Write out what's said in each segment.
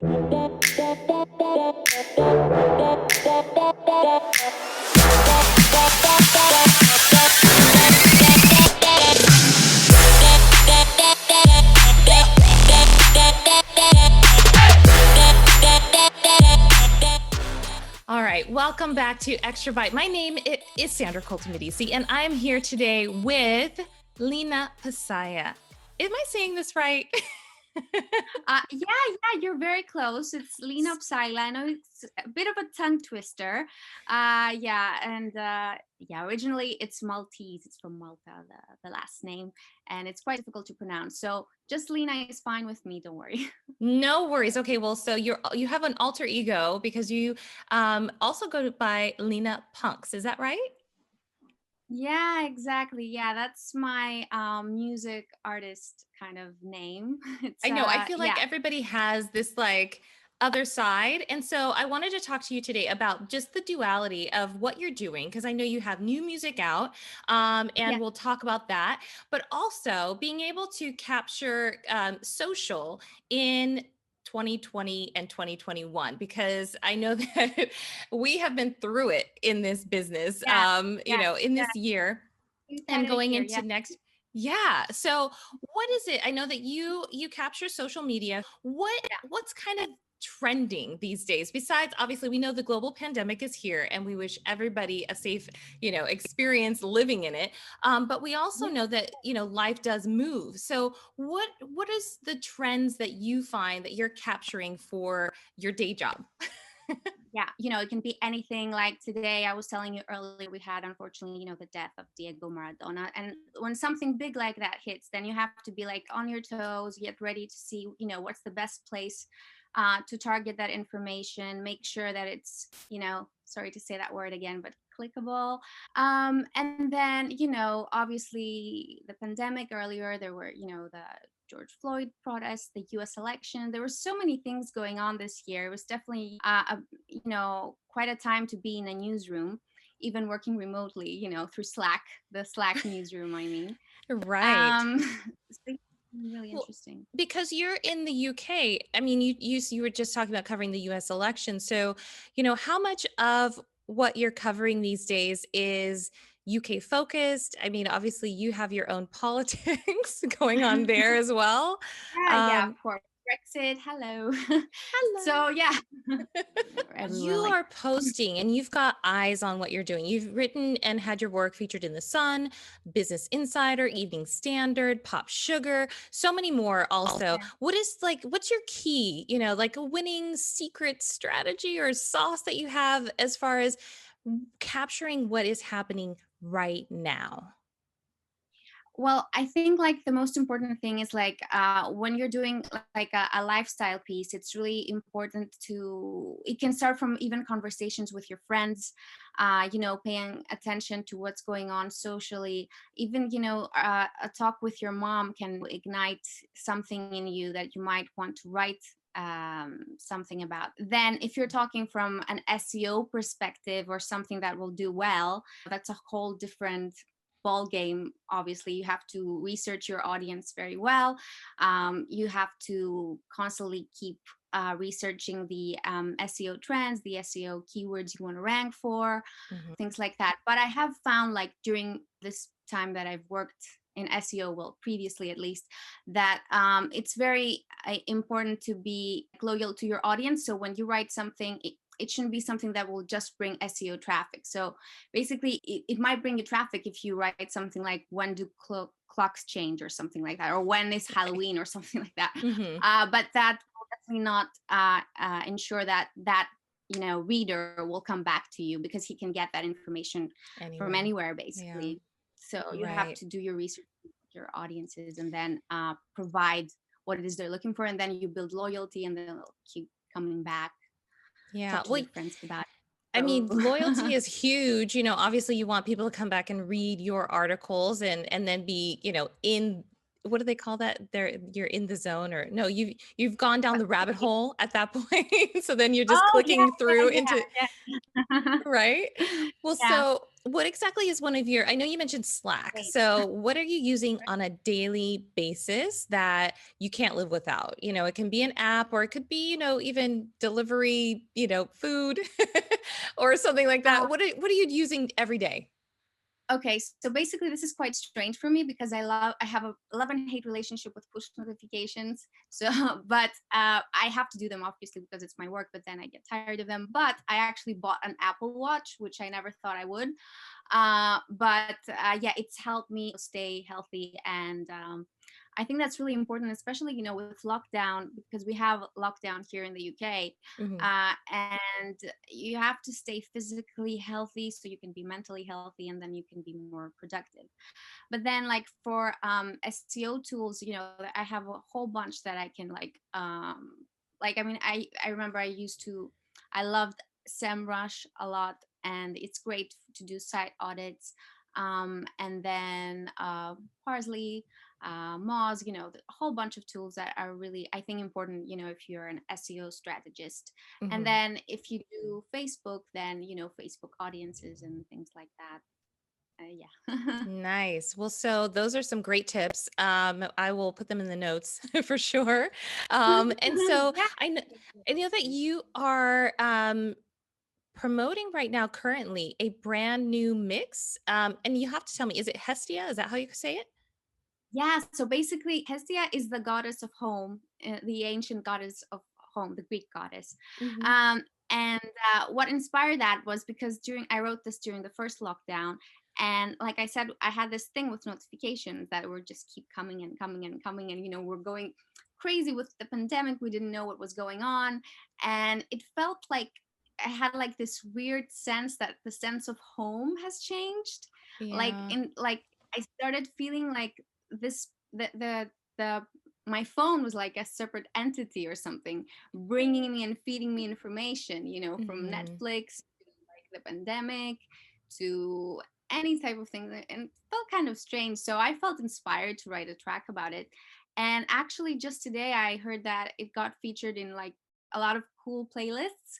All right, welcome back to Extrabyte. My name is Sandra Colton-Medici, and I'm here today with Leena Punks. Am I saying this right? Yeah, you're very close. It's Leena Punks. I know it's a bit of a tongue twister. Originally it's Maltese. It's from Malta, the last name, and it's quite difficult to pronounce. So just Lena is fine with me. Don't worry. No worries. Okay, well, so you have an alter ego because you also go by Leena Punks. Is that right? Yeah, exactly. Yeah, that's my music artist kind of name. It's I know. I feel like yeah. everybody has this like other side. And so I wanted to talk to you today about just the duality of what you're doing, because I know you have new music out, Yeah. and we'll talk about that, but also being able to capture social in 2020 and 2021, because I know that we have been through it in this business, Yeah. Yeah. in Yeah. this year We've had and a going year. Yeah. into next. Yeah. So what is it? I know that you capture social media. What's kind of trending these days? Besides, obviously, we know the global pandemic is here and we wish everybody a safe, experience living in it. But we also Yeah. know that, life does move. So what is the trends that you find that you're capturing for your day job? Yeah, it can be anything. Like today, I was telling you earlier, we had, unfortunately, the death of Diego Maradona. And when something big like that hits, then you have to be like on your toes, get ready to see, what's the best place to target that information, make sure that it's, sorry to say that word again, but clickable. And then, obviously the pandemic earlier, there were, the George Floyd protests, the US election. There were so many things going on this year. It was definitely quite a time to be in a newsroom, even working remotely, through Slack, the Slack newsroom, I mean. Right. Um, so it's really Well, interesting. because you're in the UK, I mean, you were just talking about covering the US election. So, how much of what you're covering these days is UK focused? I mean, obviously you have your own politics going on there as well. Yeah, of Um, course. Brexit, hello. Hello. So yeah, You everywhere like are posting and you've got eyes on what you're doing. You've written and had your work featured in The Sun, Business Insider, Evening Standard, Pop Sugar, so many more also. yeah. What's your key, like a winning secret strategy or sauce that you have as far as capturing what is happening right now? Well, I think like the most important thing is like when you're doing like a lifestyle piece, it's really important to, it can start from even conversations with your friends, paying attention to what's going on socially. Even, a talk with your mom can ignite something in you that you might want to write something about. Then if you're talking from an SEO perspective or something that will do well, that's a whole different ball game. Obviously you have to research your audience very well. You have to constantly keep researching the SEO trends, the SEO keywords you want to rank for, Mhm. things like that. But I have found, like, during this time that I've worked in SEO, well, previously at least, that it's very important to be loyal to your audience. So when you write something, it shouldn't be something that will just bring SEO traffic. So basically, it might bring you traffic if you write something like, when do clocks change or something like that, or when is Halloween or something like that. Mhm. But that will definitely not ensure that reader will come back to you, because he can get that information from Anywhere. anywhere Yeah. basically. So you have Right. to do your research with your audiences, and then provide what it is they're looking for, and then you build loyalty, and then they'll keep coming back, Yeah. talk to Well, their friends about it. I mean, So loyalty is huge. Obviously you want people to come back and read your articles and then be, in what do they call that? You're in the zone, or no, you've gone down the rabbit hole at that point. So then you're just Oh, yeah, clicking through yeah, into, yeah. right? Well, Yeah. so what exactly is one of your, I know you mentioned Slack. Wait. So what are you using on a daily basis that you can't live without? It can be an app, or it could be, even delivery, food or something like that. What are you using every day? Okay, so basically this is quite strange for me because I have a love and hate relationship with push notifications. So but I have to do them obviously because it's my work, but then I get tired of them. But I actually bought an Apple Watch, which I never thought I would. But yeah, it's helped me stay healthy, and I think that's really important, especially with lockdown, because we have lockdown here in the UK, Mhm. and you have to stay physically healthy so you can be mentally healthy, and then you can be more productive. But then like for SEO tools, I have a whole bunch that I can like I mean I remember I loved SEMrush a lot, and it's great to do site audits. And then Parsley, Moz, a whole bunch of tools that are really, I think, important, if you're an SEO strategist. And Mhm. then if you do Facebook, then, Facebook audiences and things like that. Yeah. Nice. Well, so those are some great tips. I will put them in the notes for sure. And so Yeah. I know that you are promoting right now currently a brand new mix. And you have to tell me, is it Hestia? Is that how you say it? Yeah, so basically, Hestia is the goddess of home, the ancient goddess of home, the Greek goddess. Hmm. Um, and what inspired that was because I wrote this during the first lockdown, and like I said, I had this thing with notifications that were just keep coming and coming and coming, and we're going crazy with the pandemic. We didn't know what was going on, and it felt like I had like this weird sense that the sense of home has changed, like Yeah. in like I started feeling like this the my phone was like a separate entity or something, bringing me and feeding me information, from Hmm. Netflix to like the pandemic to any type of thing, and it felt kind of strange. So I felt inspired to write a track about it. And actually just today I heard that it got featured in like a lot of cool playlists.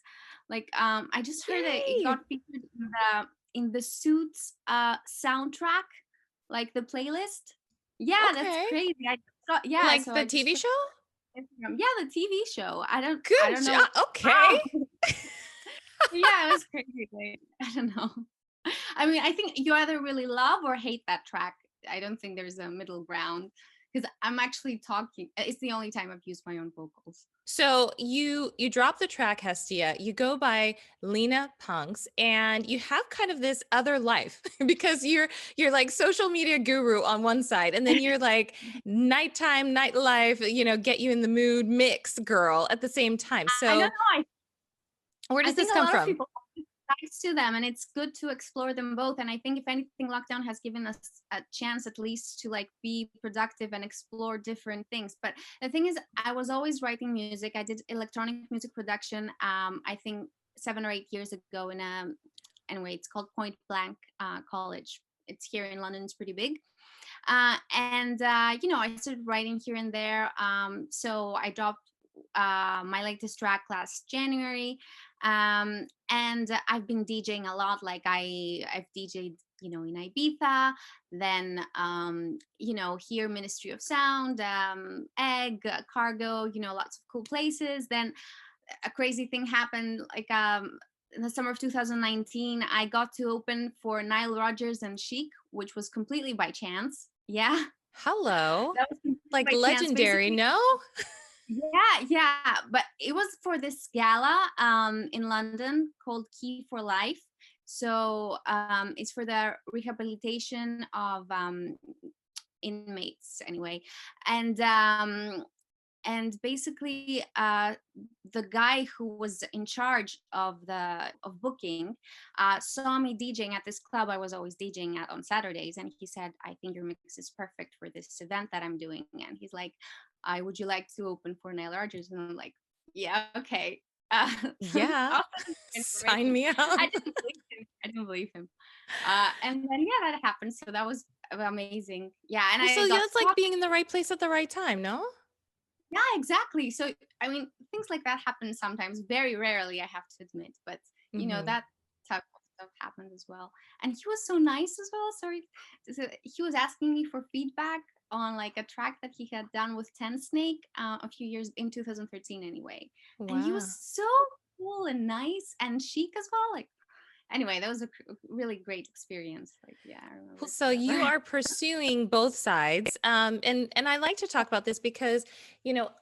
Like I just heard that it Yay. got featured in the Suits soundtrack, like the playlist. Yeah, that's Okay. crazy. I just saw, yeah, Like so the I just TV saw show? Instagram. Yeah, the TV show. I Good don't job. know. Okay. Yeah, it was crazy. Like, I don't know. I mean, I think you either really love or hate that track. I don't think there's a middle ground because I'm actually talking. It's the only time I've used my own vocals. So you drop the track Hestia, you go by Leena Punks, and you have kind of this other life because you're like social media guru on one side, and then you're like nighttime nightlife, get you in the mood mix girl at the same time. I don't So know. where I does this think a come lot of from? people sides to them, and it's good to explore them both. And I think if anything, lockdown has given us a chance at least to like be productive and explore different things. But the thing is, I was always writing music. I did electronic music production, I think 7 or 8 years ago in a anyway, it's called Point Blank College. It's here in London. It's pretty big. And I started writing here and there. So I dropped my latest track last January, and I've been DJing a lot. Like I've DJed, in Ibiza, then here Ministry of Sound, Egg, Cargo, lots of cool places. Then a crazy thing happened, like in the summer of 2019, I got to open for Nile Rodgers and Chic, which was completely by chance. Yeah, Hello. that was completely Like by chance. legendary, Basically, no? yeah, but it was for this gala in London called Key for Life. So it's for the rehabilitation of inmates anyway. And basically the guy who was in charge of booking saw me DJing at this club I was always DJing at on Saturdays, and he said, I think your mix is perfect for this event that I'm doing. And he's like, I would you like to open for Nail Rogers? And I'm like, yeah, okay. Yeah. Awesome Sign information. me I up. didn't believe him. And then yeah, that happened. So that was amazing. Yeah, and Well, so I yeah, got it's like talking. being in the right place at the right time, no? Yeah, exactly. So, I mean, things like that happen sometimes, very rarely, I have to admit, but Hmm. that type of stuff happens as well. And he was so nice as well. Sorry. So he was asking me for feedback on like a track that he had done with Ten Snake a few years in 2013 anyway. And he was Wow. so cool and nice and chic as well. Like, anyway, that was a really great experience. Like, yeah, I remember Well, it so you forever. are pursuing both sides, and I like to talk about this because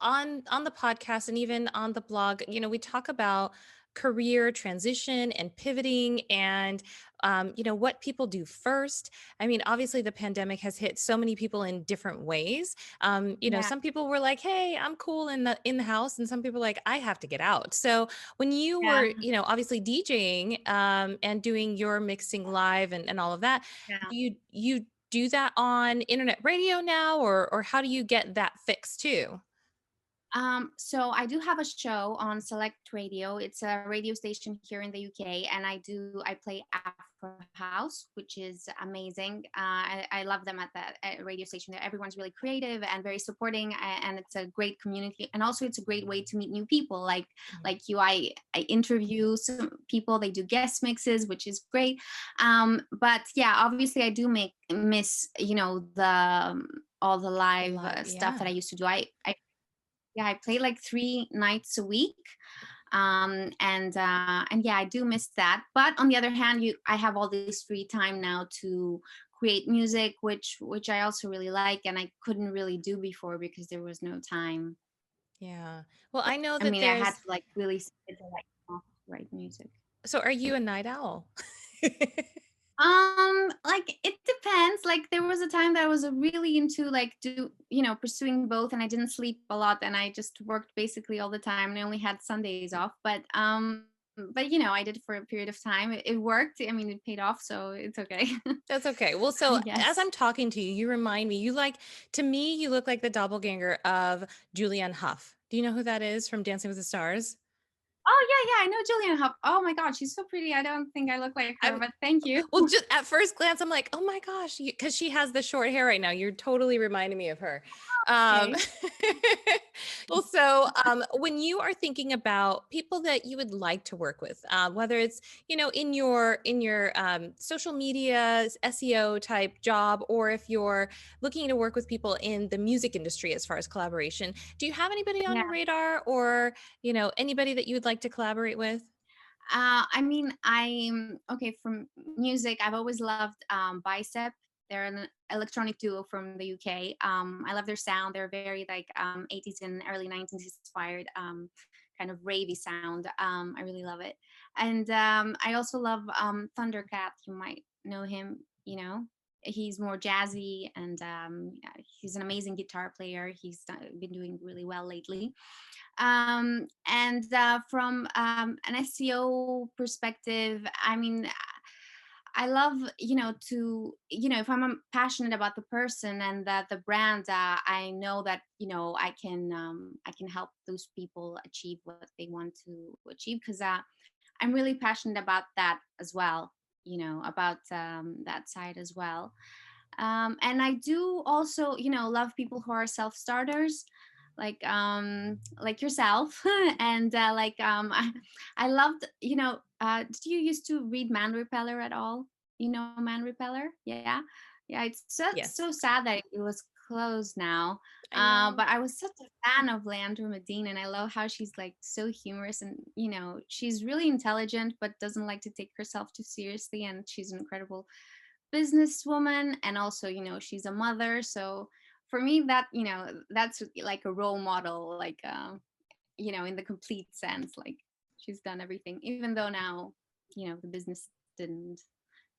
on the podcast and even on the blog, we talk about career transition and pivoting, and what people do first. I mean, obviously, the pandemic has hit so many people in different ways. Yeah, Some people were like, "Hey, I'm cool in the house," and some people were like, "I have to get out." So when you yeah, were, obviously DJing and doing your mixing live and all of that, yeah. you do that on internet radio now, or how do you get that fixed too? So I do have a show on Select Radio. It's a radio station here in the UK, and I play Afro House, which is amazing. I love them at that radio station. There, everyone's really creative and very supporting, and it's a great community. And also, it's a great way to meet new people. Like you, I interview some people. They do guest mixes, which is great. But yeah, obviously, I do miss the all the The live live, stuff that yeah. I used to do. I Yeah, I play like 3 nights a week. And yeah, I do miss that. But on the other hand, I have all this free time now to create music, which I also really like, and I couldn't really do before because there was no time. Yeah. Well, I know I that mean, I had there's to like really sit to like write music. so are you a night owl? Like it depends. Like there was a time that I was really into like pursuing both, and I didn't sleep a lot, and I just worked basically all the time, and I only had Sundays off. But I did it for a period of time. It worked. I mean, it paid off, so it's okay. That's okay. Well, I so as guess. I'm talking to you, you remind me, to me, you look like the doppelganger of Julianne Hough. Do you know who that is from Dancing with the Stars? Oh yeah, yeah, I know Julianne Hough. Oh my God, she's so pretty. I don't think I look like her, I'm but thank you. Well, just at first glance, I'm like, oh my gosh, because she has the short hair right now. You're totally reminding me of her. Um, Okay. well, so when you are thinking about people that you would like to work with, whether it's in your social media SEO type job, or if you're looking to work with people in the music industry as far as collaboration, do you have anybody on Yeah. your radar, or anybody that you would like to collaborate with? I mean, I'm okay from music. I've always loved Bicep. They're an electronic duo from the UK. I love their sound. They're very like 80s and early 90s inspired, kind of ravey sound. I really love it. And I also love Thundercat. You might know him. He's more jazzy, and yeah, he's an amazing guitar player. He's been doing really well lately. And from an SEO perspective, I mean, I love, if I'm passionate about the person and that the brand, I know that, I can help those people achieve what they want to achieve, because I'm really passionate about that as well, about that side as well. And I do also love people who are self-starters, like yourself. And I loved, did you used to read Man Repeller at all? Man Repeller? Yeah. Yeah, it's so Yes, sad that it was closed now. I know. But I was such a fan of Leandra Medina, and I love how she's like so humorous, and she's really intelligent but doesn't like to take herself too seriously, and she's an incredible businesswoman, and also she's a mother. So for me, that's like a role model, like in the complete sense. Like she's done everything, even though now the business didn't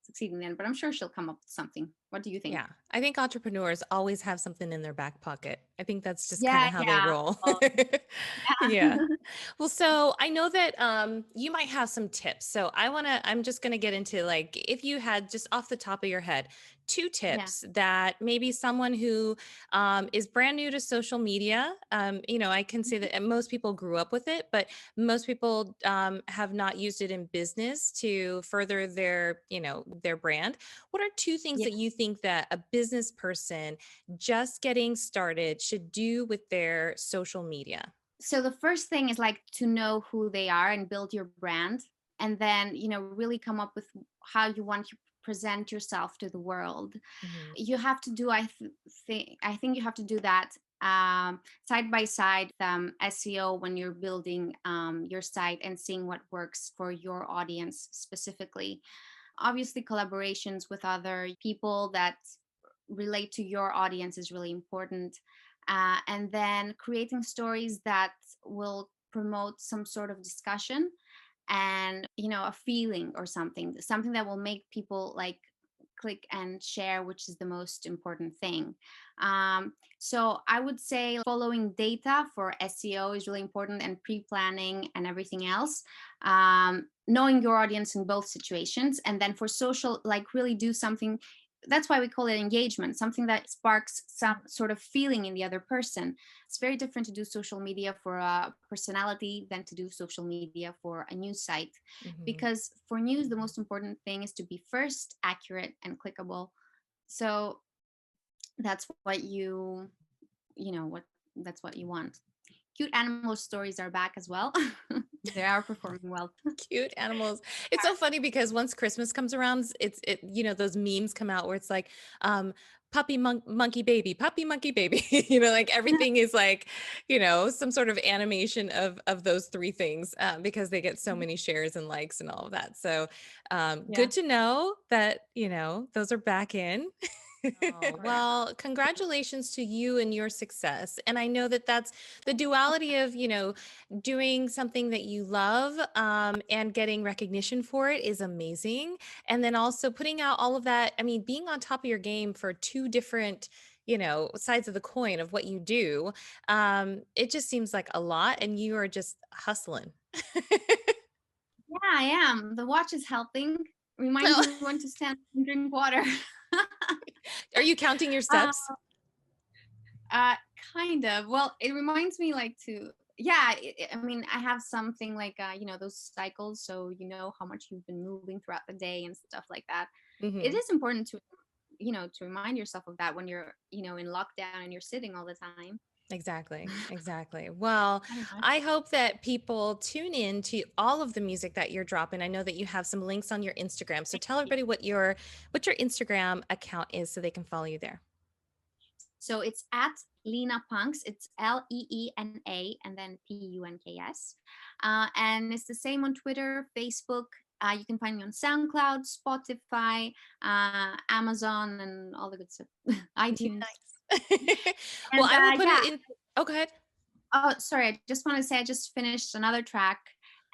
succeed in the end, but I'm sure she'll come up with something. What do you think? Yeah, I think entrepreneurs always have something in their back pocket. I think that's just kind Yeah, of how they yeah. roll. Well, Yeah. yeah. Well, so I know that you might have some tips. So I'm just gonna get into, like, if you had just off the top of your head, two Yeah, tips that maybe someone who is brand new to social media, I can say that most people grew up with it, but most people have not used it in business to further their brand. What are two things yeah. that you think think that a business person just getting started should do with their social media? So the first thing is like to know who they are and build your brand, and then really come up with how you want to present yourself to the world. Mhm. You have to do, I think you have to do that side by side, SEO, when you're building your site and seeing what works for your audience specifically. Obviously, collaborations with other people that relate to your audience is really important. And then creating stories that will promote some sort of discussion and a feeling or something that will make people like click and share, which is the most important thing. So I would say following data for SEO is really important, and pre-planning and everything else. Knowing your audience in both situations, and then for social, like really do something. That's why we call it engagement, something that sparks some sort of feeling in the other person. It's very different to do social media for a personality than to do social media for a news site, Mhm. because for news the most important thing is to be first, accurate, and clickable. So that's what what that's what you want. Cute animal stories are back as well. They are performing well. Cute animals. It's so funny because once Christmas comes around, those memes come out where it's like, puppy monkey baby, puppy monkey baby. Like everything is like, some sort of animation of those three things, because they get so many shares and likes and all of that. So, Yeah. good to know that, those are back in. Correct. Well, congratulations to you and your success. And I know that that's the duality of, doing something that you love, and getting recognition for it is amazing. And then also putting out all of that. I mean, being on top of your game for two different, sides of the coin of what you do. It just seems like a lot, and you are just hustling. Yeah, I am. The watch is helping. Reminds me when to stand and drink water. Are you counting your uh, steps? uh, kind of. Well, it reminds me like to. Yeah, I mean, I have something like those cycles, so you know how much you've been moving throughout the day and stuff like that. It Hmm. is important to to remind yourself of that when you're in lockdown and you're sitting all the time. Exactly. Exactly. Well, I don't know. I hope that people tune in to all of the music that you're dropping. I know that you have some links on your Instagram. So tell everybody what your Instagram account is so they can follow you there. So it's at Leena Punks. It's Leena and then Punks. And it's the same on Twitter, Facebook. You can find me on SoundCloud, Spotify, Amazon, and all the good stuff. iTunes. Nice. Well, And I will put yeah. it in. Oh, go ahead. Oh, sorry. I just want to say I just finished another track,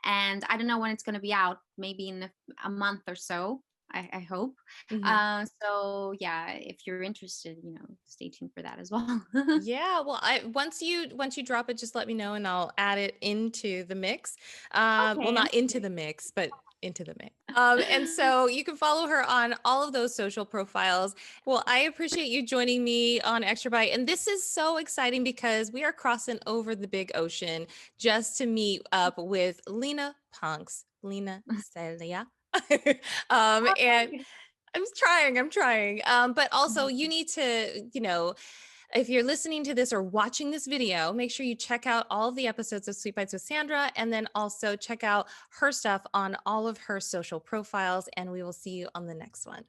and I don't know when it's going to be out. Maybe in a month or so. I hope. Mhm. So yeah, if you're interested, stay tuned for that as well. Yeah, well, I once you drop it, just let me know and I'll add it into the mix. Well, Okay, not into amazing. the mix, but into the mix. And so you can follow her on all of those social profiles. Well, I appreciate you joining me on Extrabyte, and this is so exciting because we are crossing over the big ocean just to meet up with Leena Punks, Lena Celia. Oh, And thank you. I'm trying. But also you need to, if you're listening to this or watching this video, make sure you check out all of the episodes of Sweet Bites with Sandra, and then also check out her stuff on all of her social profiles. And we will see you on the next one.